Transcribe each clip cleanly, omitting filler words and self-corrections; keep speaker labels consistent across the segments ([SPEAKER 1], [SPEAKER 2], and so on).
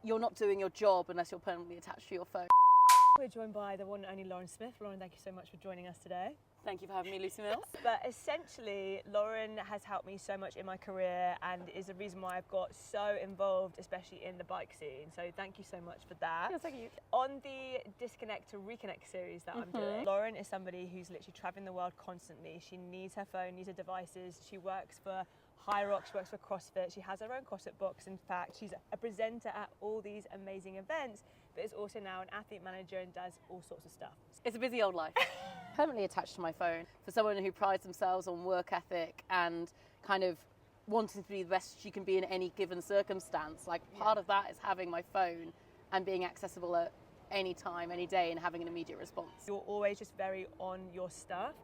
[SPEAKER 1] you're not doing your job unless you're permanently attached to your phone.
[SPEAKER 2] We're joined by the one and only Lauren Smith. Lauren, thank you so much for joining us today.
[SPEAKER 1] Thank you for having me, Lucy Mills.
[SPEAKER 2] But essentially, Lauren has helped me so much in my career and is the reason why I've got so involved, especially in the bike scene. So thank you so much for that.
[SPEAKER 1] Yes, thank you.
[SPEAKER 2] On the Disconnect to Reconnect series that I'm doing, Lauren is somebody who's literally traveling the world constantly. She needs her phone, needs her devices. She works for High Rock, she works for CrossFit. She has her own CrossFit box. In fact, she's a presenter at all these amazing events, but is also now an athlete manager and does all sorts of stuff.
[SPEAKER 1] It's a busy old life. Permanently attached to my phone. For someone who prides themselves on work ethic and kind of wanting to be the best she can be in any given circumstance, like part of that is having my phone and being accessible at any time, any day, and having an immediate response.
[SPEAKER 2] You're always just very on your stuff.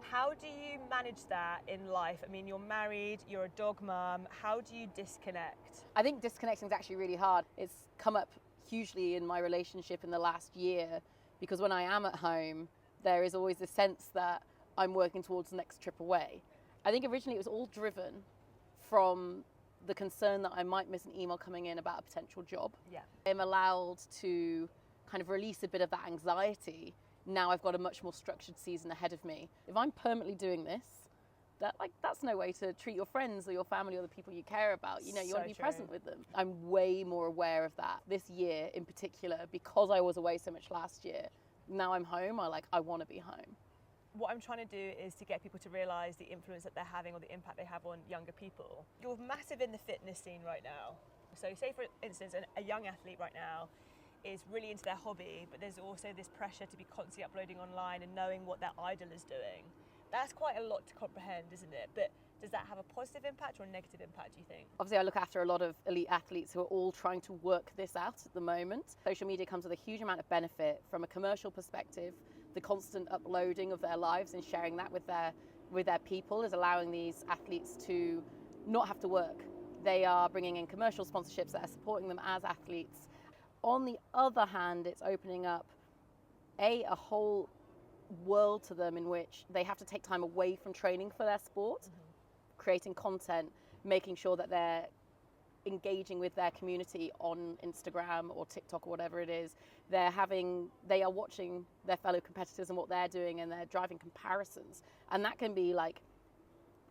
[SPEAKER 2] How do you manage that in life? I mean, you're married, you're a dog mum. How do you disconnect?
[SPEAKER 1] I think disconnecting is actually really hard. It's come up hugely in my relationship in the last year, because when I am at home, there is always a sense that I'm working towards the next trip away. I think originally it was all driven from the concern that I might miss an email coming in about a potential job.
[SPEAKER 2] Yeah.
[SPEAKER 1] I'm allowed to kind of release a bit of that anxiety. Now I've got a much more structured season ahead of me. If I'm permanently doing this, that's no way to treat your friends or your family or the people you care about. You know, you want to be present with them. I'm way more aware of that this year in particular, because I was away so much last year. Now I'm home, I want to be home.
[SPEAKER 2] What I'm trying to do is to get people to realise the influence that they're having or the impact they have on younger people. You're massive in the fitness scene right now. So say for instance, a young athlete right now is really into their hobby, but there's also this pressure to be constantly uploading online and knowing what their idol is doing. That's quite a lot to comprehend, isn't it? But does that have a positive impact or a negative impact, do you think?
[SPEAKER 1] Obviously, I look after a lot of elite athletes who are all trying to work this out at the moment. Social media comes with a huge amount of benefit from a commercial perspective. The constant uploading of their lives and sharing that with their people is allowing these athletes to not have to work. They are bringing in commercial sponsorships that are supporting them as athletes. On the other hand, it's opening up a whole world to them in which they have to take time away from training for their sport, creating content, making sure that they're engaging with their community on Instagram or TikTok or whatever it is. They are watching their fellow competitors and what they're doing, and they're driving comparisons. And that can be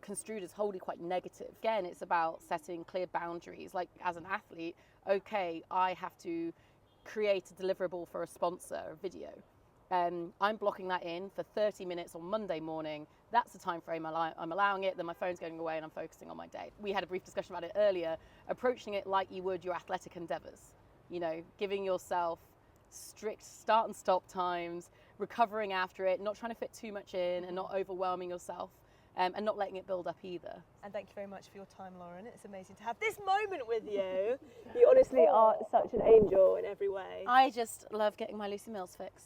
[SPEAKER 1] construed as wholly quite negative. Again, it's about setting clear boundaries. Like as an athlete, okay, I have to create a deliverable for a sponsor, a video. I'm blocking that in for 30 minutes on Monday morning. That's the time frame I'm allowing it. Then my phone's going away and I'm focusing on my day. We had a brief discussion about it earlier, approaching it like you would your athletic endeavors. You know, giving yourself strict start and stop times, recovering after it, not trying to fit too much in and not overwhelming yourself. And not letting it build up either. And
[SPEAKER 2] thank you very much for your time, Lauren. It's amazing to have this moment with you. You honestly are such an angel in every way.
[SPEAKER 1] I just love getting my Lucy Mills fix.